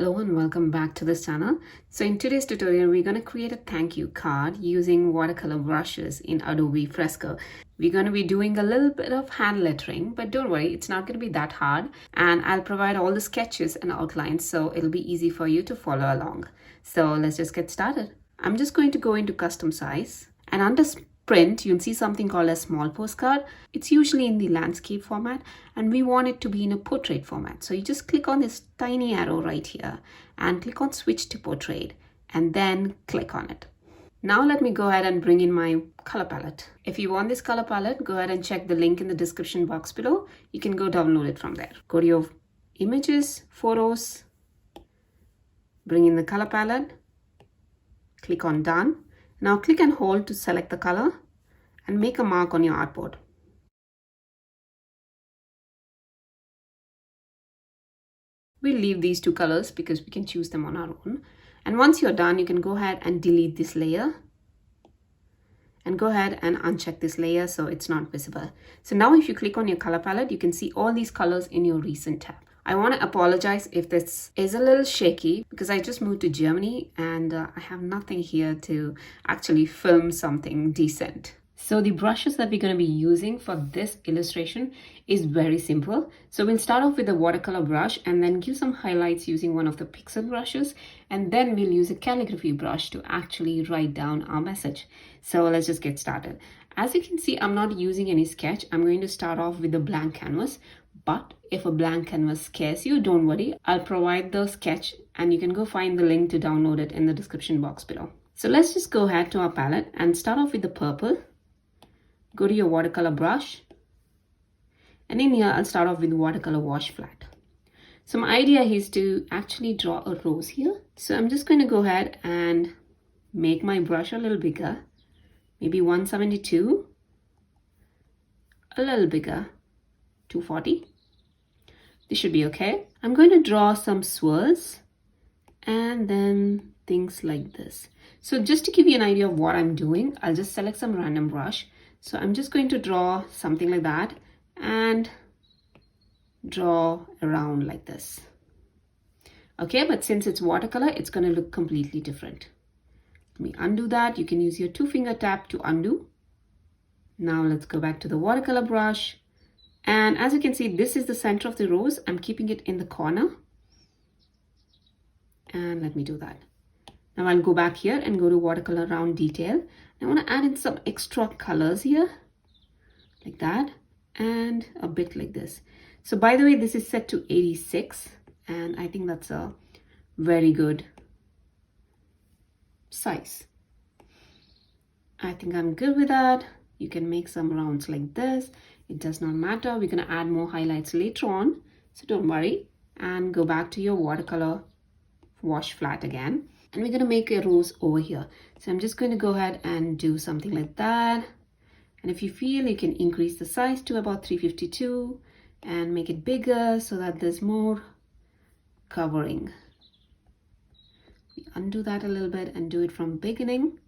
Hello and welcome back to this channel. So in today's tutorial, we're going to create a thank you card using watercolor brushes in Adobe Fresco. We're going to be doing a little bit of hand lettering, but don't worry, it's not going to be that hard. And I'll provide all the sketches and outlines, so it'll be easy for you to follow along. So let's just get started. I'm just going to go into custom size, and under print, you'll see something called a small postcard. It's usually in the landscape format, and we want it to be in a portrait format. So you just click on this tiny arrow right here and click on switch to portrait and then click on it. Now let me go ahead and bring in my color palette. If you want this color palette, go ahead and check the link in the description box below. You can go download it from there. Go to your images, photos, bring in the color palette, click on done. Now click and hold to select the color and make a mark on your artboard. We'll leave these two colors because we can choose them on our own. And once you're done, you can go ahead and delete this layer and go ahead and uncheck this layer so it's not visible. So now if you click on your color palette, you can see all these colors in your recent tab. I want to apologize if this is a little shaky because I just moved to Germany and I have nothing here to actually film something decent. So the brushes that we're going to be using for this illustration is very simple. So we'll start off with a watercolor brush and then give some highlights using one of the pixel brushes. And then we'll use a calligraphy brush to actually write down our message. So let's just get started. As you can see, I'm not using any sketch. I'm going to start off with a blank canvas. But if a blank canvas scares you, don't worry. I'll provide the sketch and you can go find the link to download it in the description box below. So let's just go ahead to our palette and start off with the purple. Go to your watercolor brush. And in here, I'll start off with watercolor wash flat. So my idea is to actually draw a rose here. So I'm just going to go ahead and make my brush a little bigger. Maybe 172. A little bigger. 240. This should be okay. I'm going to draw some swirls and then things like this. So just to give you an idea of what I'm doing, I'll just select some random brush. So I'm just going to draw something like that and draw around like this. Okay, but since it's watercolor, it's going to look completely different. Let me undo that. You can use your 2-finger tap to undo. Now let's go back to the watercolor brush. And as you can see, this is the center of the rose. I'm keeping it in the corner. And let me do that. Now I'll go back here and go to watercolor round detail. I want to add in some extra colors here. Like that. And a bit like this. So by the way, this is set to 86. And I think that's a very good size. I think I'm good with that. You can make some rounds like this. It does not matter. We're going to add more highlights later on. So don't worry. And go back to your watercolor wash flat again. And we're going to make a rose over here. So I'm just going to go ahead and do something like that. And if you feel, you can increase the size to about 352 and make it bigger so that there's more covering. We undo that a little bit and do it from beginning.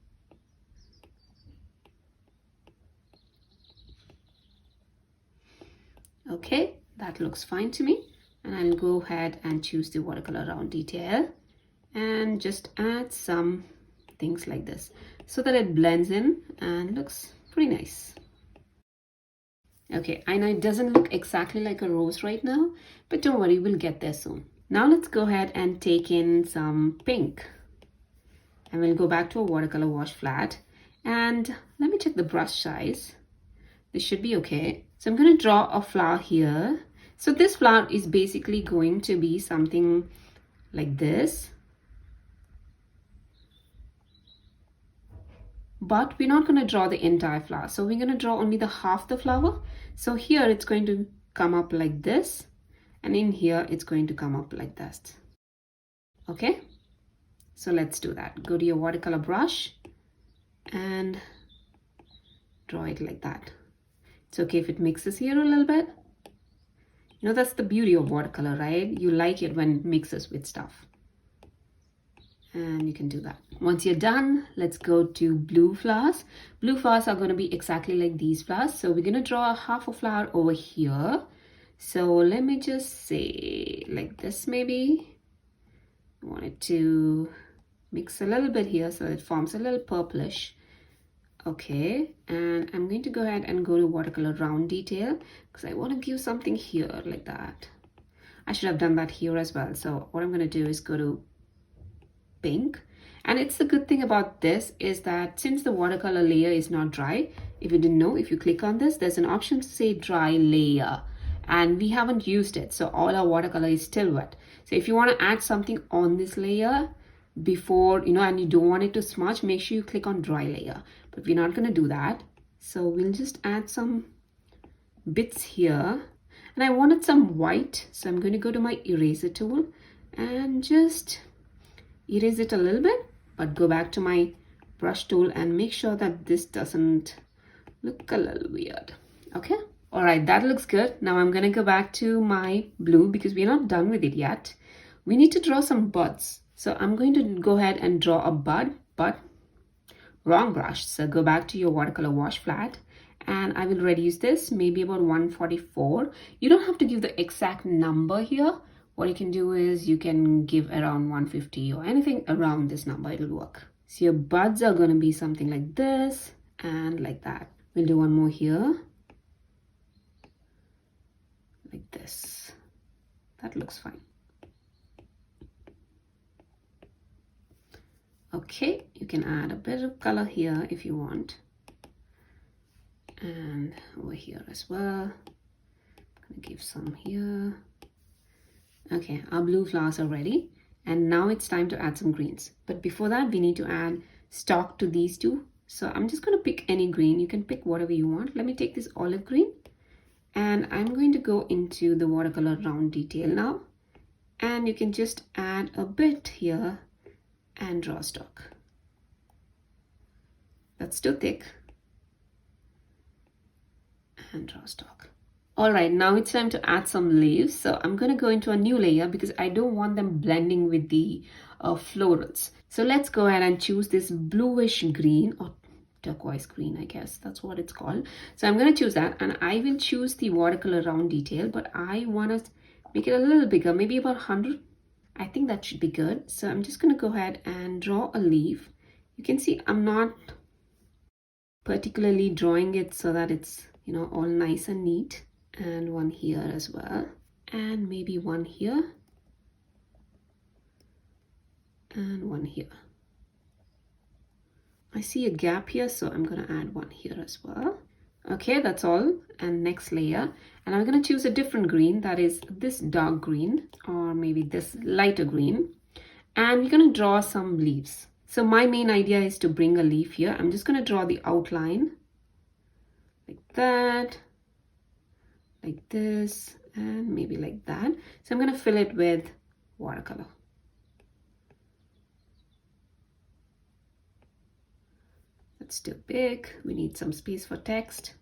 Okay, that looks fine to me. And I'll go ahead and choose the watercolor round detail and just add some things like this so that it blends in and looks pretty nice. Okay, I know it doesn't look exactly like a rose right now, but don't worry, we'll get there soon. Now let's go ahead and take in some pink. And we'll go back to a watercolor wash flat. And let me check the brush size. This should be okay. So I'm going to draw a flower here. So this flower is basically going to be something like this. But we're not going to draw the entire flower. So we're going to draw only the half the flower. So here it's going to come up like this. And in here it's going to come up like this. Okay. So let's do that. Go to your watercolor brush and draw it like that. It's okay if it mixes here a little bit. You know, that's the beauty of watercolor, right? You like it when it mixes with stuff. And you can do that. Once you're done, let's go to blue flowers. Blue flowers are going to be exactly like these flowers. So we're going to draw a half a flower over here. So let me just say like this maybe. I want it to mix a little bit here so it forms a little purplish. Okay, and I'm going to go ahead and go to watercolor round detail because I want to give something here like that. I should have done that here as well. So what I'm going to do is go to pink. And it's the good thing about this is that since the watercolor layer is not dry, if you didn't know, if you click on this, there's an option to say dry layer. And we haven't used it. So all our watercolor is still wet. So if you want to add something on this layer before, and you don't want it to smudge, make sure you click on dry layer. But we're not going to do that. So we'll just add some bits here. And I wanted some white. So I'm going to go to my eraser tool and just erase it a little bit. But go back to my brush tool and make sure that this doesn't look a little weird. Okay. All right, that looks good. Now I'm going to go back to my blue because we're not done with it yet. We need to draw some buds. So I'm going to go ahead and draw a bud, but wrong brush. So go back to your watercolor wash flat and I will reduce this maybe about 144. You don't have to give the exact number here. What you can do is you can give around 150 or anything around this number, it'll work. So your buds are going to be something like this and like that. We'll do one more here. Like this. That looks fine. Okay, you can add a bit of color here if you want. And over here as well. I'm gonna give some here. Okay, our blue flowers are ready. And now it's time to add some greens. But before that, we need to add stock to these two. So I'm just gonna pick any green. You can pick whatever you want. Let me take this olive green. And I'm going to go into the watercolor round detail now. And you can just add a bit here and draw stock. That's too thick. And draw stock. All right, now it's time to add some leaves. So I'm going to go into a new layer because I don't want them blending with the florals. So let's go ahead and choose this bluish green or turquoise green, I guess that's what it's called. So I'm going to choose that and I will choose the watercolor round detail, but I want to make it a little bigger, maybe about 100. I think that should be good. So I'm just going to go ahead and draw a leaf. You can see I'm not particularly drawing it so that it's, all nice and neat. And one here as well. And maybe one here. And one here. I see a gap here, so I'm going to add one here as well. Okay, that's all. And next layer. And I'm going to choose a different green, that is this dark green or maybe this lighter green. And we're going to draw some leaves. So my main idea is to bring a leaf here. I'm just going to draw the outline like that, like this, and maybe like that. So I'm going to fill it with watercolor. That's too big. We need some space for text.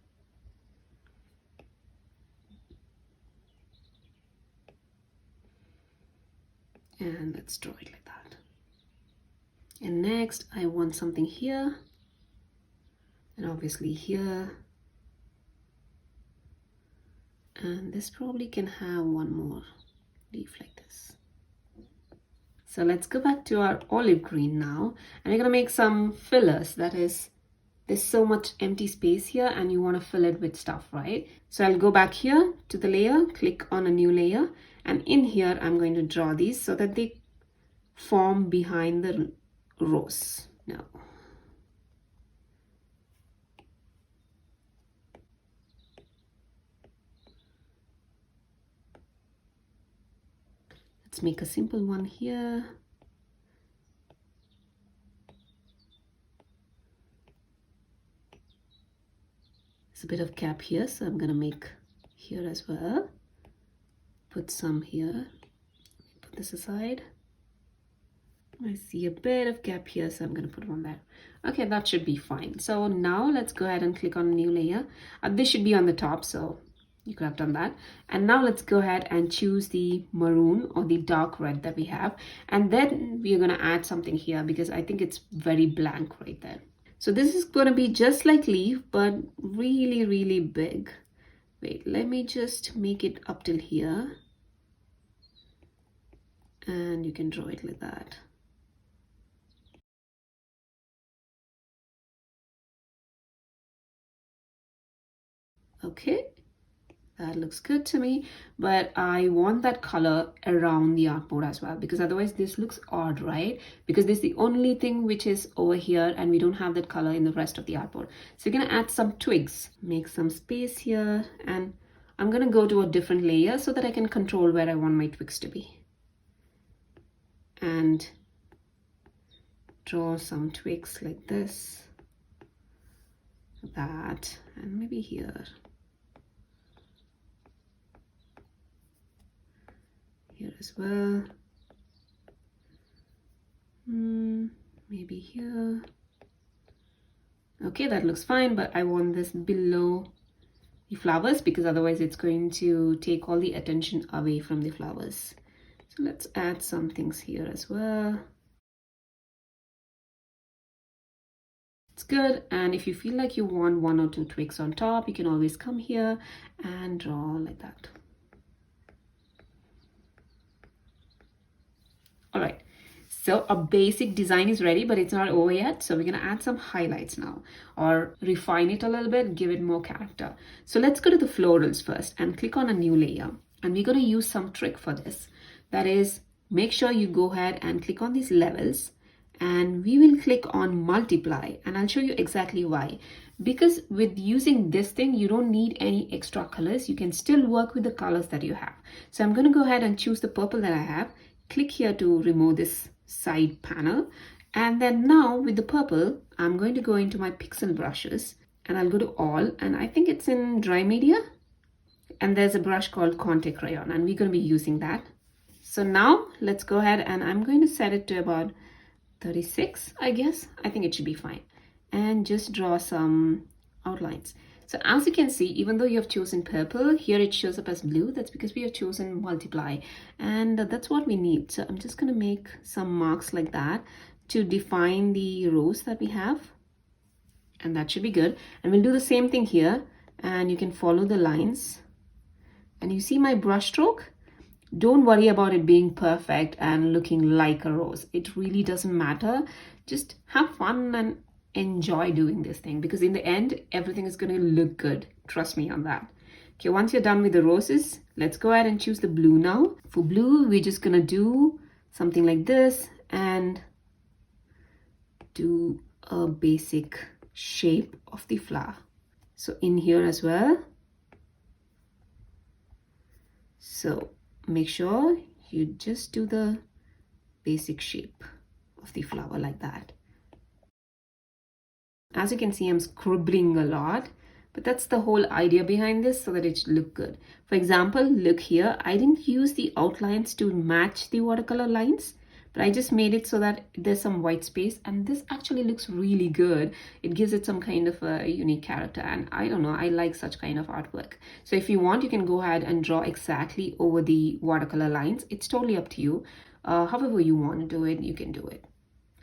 And let's draw it like that. And next, I want something here. And obviously here. And this probably can have one more leaf like this. So let's go back to our olive green now. And we're going to make some fillers. That is, there's so much empty space here and you want to fill it with stuff, right? So I'll go back here to the layer, click on a new layer. And in here, I'm going to draw these so that they form behind the rose. Now, let's make a simple one here. There's a bit of gap here, so I'm going to make here as well. Put some here. Put this aside. I see a bit of gap here, so I'm going to put one there. Okay, that should be fine. So now let's go ahead and click on a new layer. This should be on the top, so you could have done that. And now let's go ahead and choose the maroon or the dark red that we have. And then we are going to add something here because I think it's very blank right there. So this is going to be just like leaf, but really, really big. Wait, let me just make it up till here. and you can draw it like that. Okay, that looks good to me, but I want that color around the artboard as well, because otherwise this looks odd, right? Because this is the only thing which is over here and we don't have that color in the rest of the artboard. So we're gonna add some twigs, make some space here, and I'm gonna go to a different layer so that I can control where I want my twigs to be. And draw some twigs like this, that, and maybe here. Here as well. Maybe here. Okay, that looks fine, but I want this below the flowers because otherwise it's going to take all the attention away from the flowers. So let's add some things here as well. It's good, and if you feel like you want 1 or 2 twigs on top, you can always come here and draw like that. All right, so a basic design is ready, but it's not over yet. So we're gonna add some highlights now, or refine it a little bit, give it more character. So let's go to the florals first and click on a new layer. And we're gonna use some trick for this. That is, make sure you go ahead and click on these levels, and we will click on multiply, and I'll show you exactly why. Because with using this thing, you don't need any extra colors. You can still work with the colors that you have. So I'm gonna go ahead and choose the purple that I have. Click here to remove this side panel, and then now with the purple I'm going to go into my pixel brushes and I'll go to all, and I think it's in dry media, and there's a brush called Conte Crayon, and we're going to be using that. So now let's go ahead and I'm going to set it to about 36, I guess. I think it should be fine, and just draw some outlines. So as you can see, even though you have chosen purple, here it shows up as blue. That's because we have chosen multiply, and that's what we need. So I'm just going to make some marks like that to define the rows that we have, and that should be good. And we'll do the same thing here, and you can follow the lines. And you see my brush stroke? Don't worry about it being perfect and looking like a rose. It really doesn't matter. Just have fun and enjoy doing this thing, because in the end everything is going to look good. Trust me on that. Okay, once you're done with the roses, let's go ahead and choose the blue now. For blue, we're just going to do something like this and do a basic shape of the flower. So in here as well. So make sure you just do the basic shape of the flower like that. As you can see, I'm scribbling a lot, but that's the whole idea behind this, so that it should look good. For example, look here, I didn't use the outlines to match the watercolor lines, but I just made it so that there's some white space, and this actually looks really good. It gives it some kind of a unique character, and I don't know, I like such kind of artwork. So if you want, you can go ahead and draw exactly over the watercolor lines. It's totally up to you. However you want to do it, you can do it.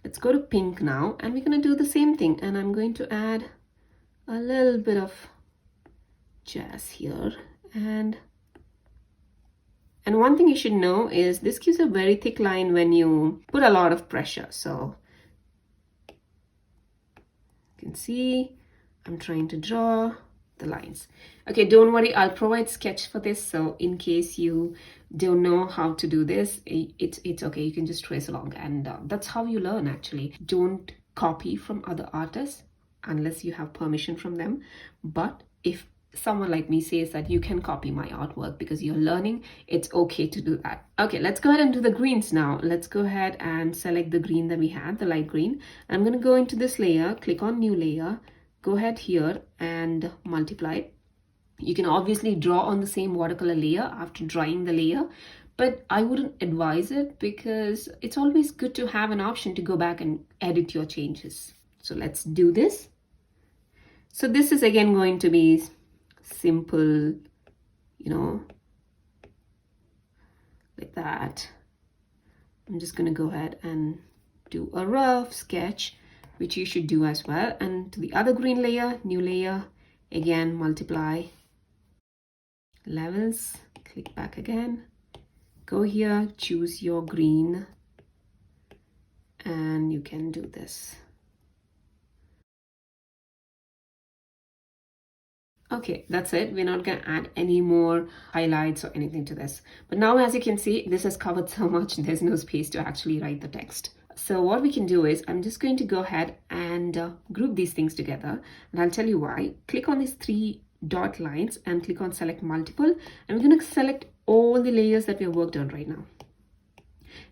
Let's go to pink now, and we're going to do the same thing, and I'm going to add a little bit of jazz here. And one thing you should know is this gives a very thick line when you put a lot of pressure. So you can see I'm trying to draw the lines. Okay, don't worry, I'll provide sketch for this, so in case you don't know how to do this, it's okay, you can just trace along, and that's how you learn. Actually, don't copy from other artists unless you have permission from them. But if someone like me says that you can copy my artwork because you're learning, it's okay to do that. Okay, let's go ahead and do the greens now. Let's go ahead and select the green that we had, the light green. I'm going to go into this layer, click on new layer, go ahead here and multiply. You can obviously draw on the same watercolor layer after drying the layer, but I wouldn't advise it because it's always good to have an option to go back and edit your changes. So let's do this. So this is again going to be simple, like that. I'm just going to go ahead and do a rough sketch, which you should do as well. And to the other green layer, new layer, again, multiply, levels, click back again, go here, choose your green, and you can do this. Okay, that's it. We're not going to add any more highlights or anything to this. But now, as you can see, this has covered so much, there's no space to actually write the text. So what we can do is, I'm just going to go ahead and group these things together. And I'll tell you why. Click on these 3 dot lines and click on select multiple. And we're going to select all the layers that we have worked on right now,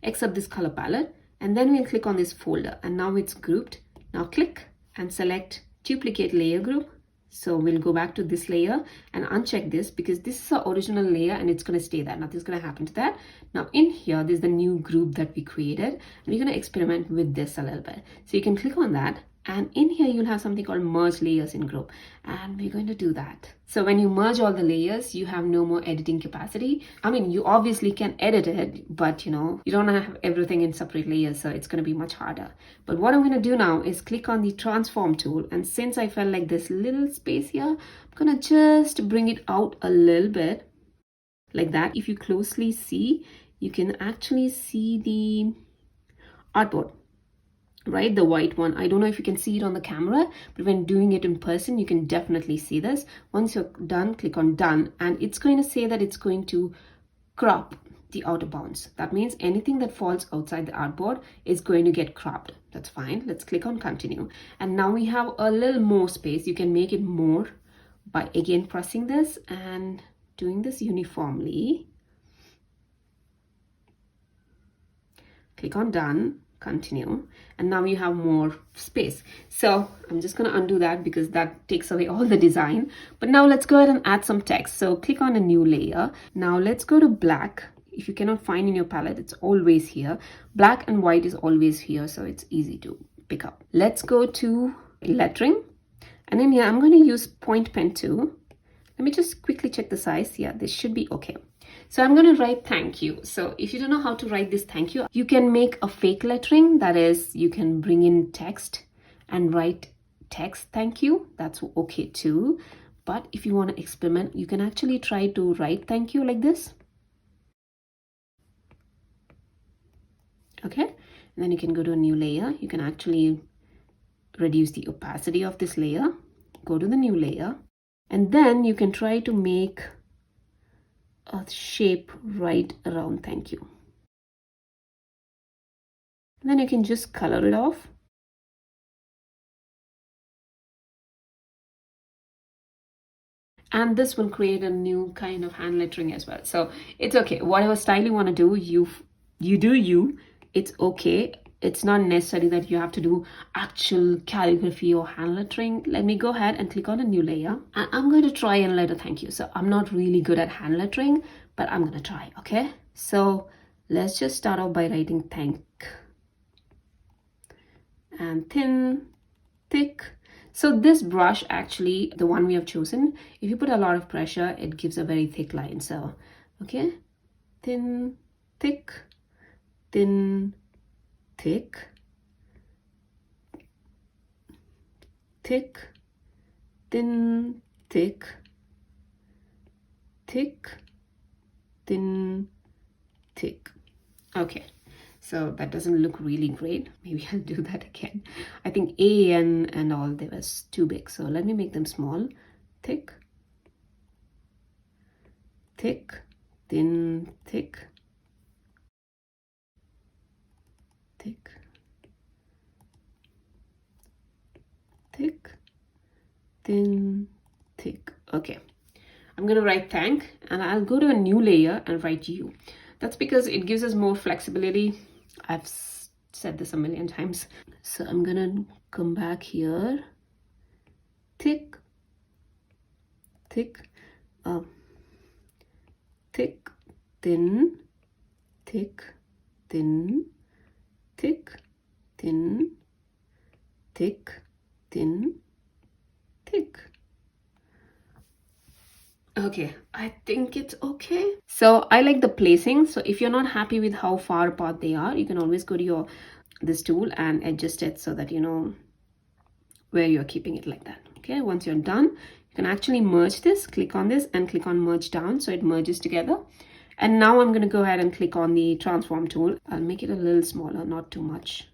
except this color palette. And then we'll click on this folder. And now it's grouped. Now click and select duplicate layer group. So we'll go back to this layer and uncheck this because this is our original layer and it's going to stay there. Nothing's going to happen to that. Now in here, there's the new group that we created and we're going to experiment with this a little bit. So you can click on that, and in here you'll have something called merge layers in group, and we're going to do that. So when you merge all the layers, you have no more editing capacity. I mean, you obviously can edit it, but you don't have everything in separate layers, so it's going to be much harder. But what I'm going to do now is click on the transform tool, and since I felt like this little space here, I'm going to just bring it out a little bit like that. If you closely see, you can actually see the artboard, right? The white one. I don't know if you can see it on the camera, but when doing it in person, you can definitely see this. Once you're done, click on done, and it's going to say that it's going to crop the outer bounds. That means anything that falls outside the artboard is going to get cropped. That's fine. Let's click on continue. And now we have a little more space. You can make it more by again pressing this and doing this uniformly. Click on done, continue, and now you have more space. So I'm just going to undo that because that takes away all the design. But now let's go ahead and add some text. So click on a new layer. Now let's go to black. If you cannot find in your palette, it's always here. Black and white is always here, so it's easy to pick up. Let's go to lettering, and then here I'm going to use point pen 2. Let me just quickly check the size. Yeah, this should be okay. So I'm going to write thank you. So if you don't know how to write this thank you, you can make a fake lettering. That is, you can bring in text and write text thank you. That's okay too. But if you want to experiment, you can actually try to write thank you like this. Okay, and then you can go to a new layer. You can actually reduce the opacity of this layer. Go to the new layer, and then you can try to make a shape right around thank you. And then you can just color it off. And this will create a new kind of hand lettering as well. So it's okay. Whatever style you want to do, you do you. It's okay. It's not necessary that you have to do actual calligraphy or hand lettering. Let me go ahead and click on a new layer. And I'm going to try and letter thank you. So I'm not really good at hand lettering, but I'm going to try, okay? So let's just start off by writing thank. And thin, thick. So this brush, actually, the one we have chosen, if you put a lot of pressure, it gives a very thick line. So, okay, thin, thick, thin, thick, thick, thin, thick, thick, thin, thick. Okay, so that doesn't look really great. Maybe I'll do that again. I think A, N, and all, they was too big. So let me make them small. Thick, thick, thin, thick, thick, thick, thin, thick. Okay, I'm gonna write thank, and I'll go to a new layer and write you. That's because it gives us more flexibility. I've said this a million times. So I'm gonna come back here. Thick, thick, thick, thin, thick, thin, thick, thin, thick, thin, thick. Okay, I think it's okay. So I like the placing. So if you're not happy with how far apart they are, you can always go to this tool and adjust it so that you know where you're keeping it like that. Okay, once you're done, you can actually merge this. Click on this and click on merge down so it merges together. And now I'm going to go ahead and click on the transform tool. I'll make it a little smaller, not too much.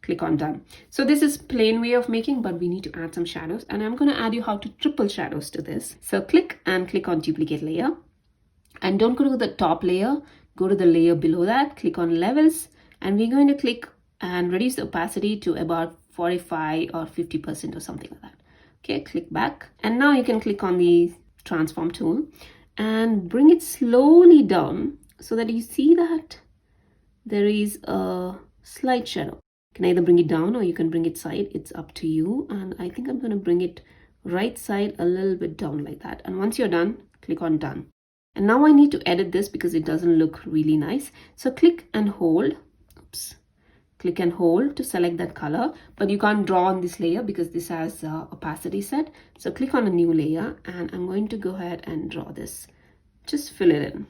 Click on done. So this is plain way of making, but we need to add some shadows, and I'm going to add you how to triple shadows to this. So click on duplicate layer, and don't go to the top layer, go to the layer below that, click on levels, and we're going to click and reduce the opacity to about 45 or 50% or something like that. Okay, click back, and now you can click on the transform tool and bring it slowly down so that you see that there is a slight shadow. You can either bring it down or you can bring it side. It's up to you. And I think I'm going to bring it right side a little bit down like that. And once you're done, click on done. And now I need to edit this because it doesn't look really nice. So click and hold. Oops. Click and hold to select that color, but you can't draw on this layer because this has opacity set. So click on a new layer, and I'm going to go ahead and draw this. Just fill it in.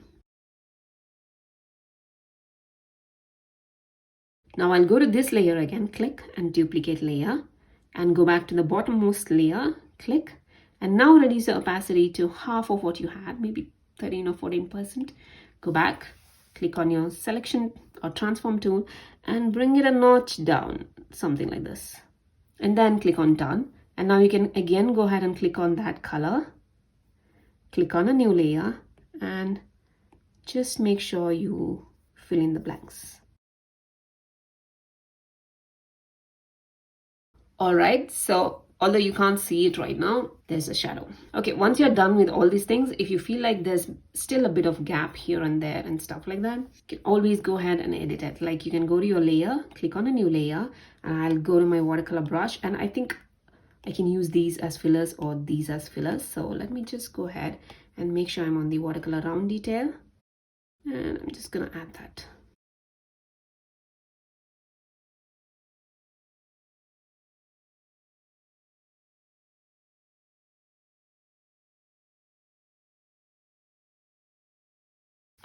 Now I'll go to this layer again, click and duplicate layer, and go back to the bottommost layer, click, and now reduce the opacity to half of what you had, maybe 13 or 14%. Go back, click on your selection or transform tool and bring it a notch down, something like this. And then click on done. And now you can again go ahead and click on that color, click on a new layer, and just make sure you fill in the blanks. All right, so although you can't see it right now, there's a shadow. Okay, once you're done with all these things, if you feel like there's still a bit of gap here and there and stuff like that, you can always go ahead and edit it. Like you can go to your layer, click on a new layer, and I'll go to my watercolor brush, and I think I can use these as fillers or these as fillers. So let me just go ahead and make sure I'm on the watercolor round detail, and I'm just gonna add that.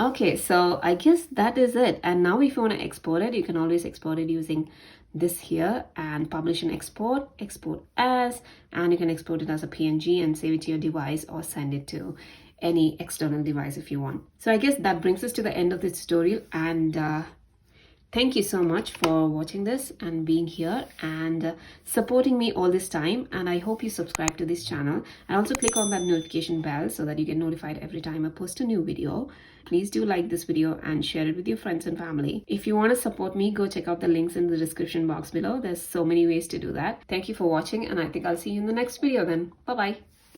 Okay, so I guess that is it. And now if you want to export it, you can always export it using this here and publish and export as, and you can export it as a PNG and save it to your device or send it to any external device if you want. So I guess that brings us to the end of this tutorial, and thank you so much for watching this and being here and supporting me all this time. And I hope you subscribe to this channel and also click on that notification bell so that you get notified every time I post a new video. Please do like this video and share it with your friends and family. If you want to support me, go check out the links in the description box below. There's so many ways to do that. Thank you for watching, and I think I'll see you in the next video then. Bye-bye.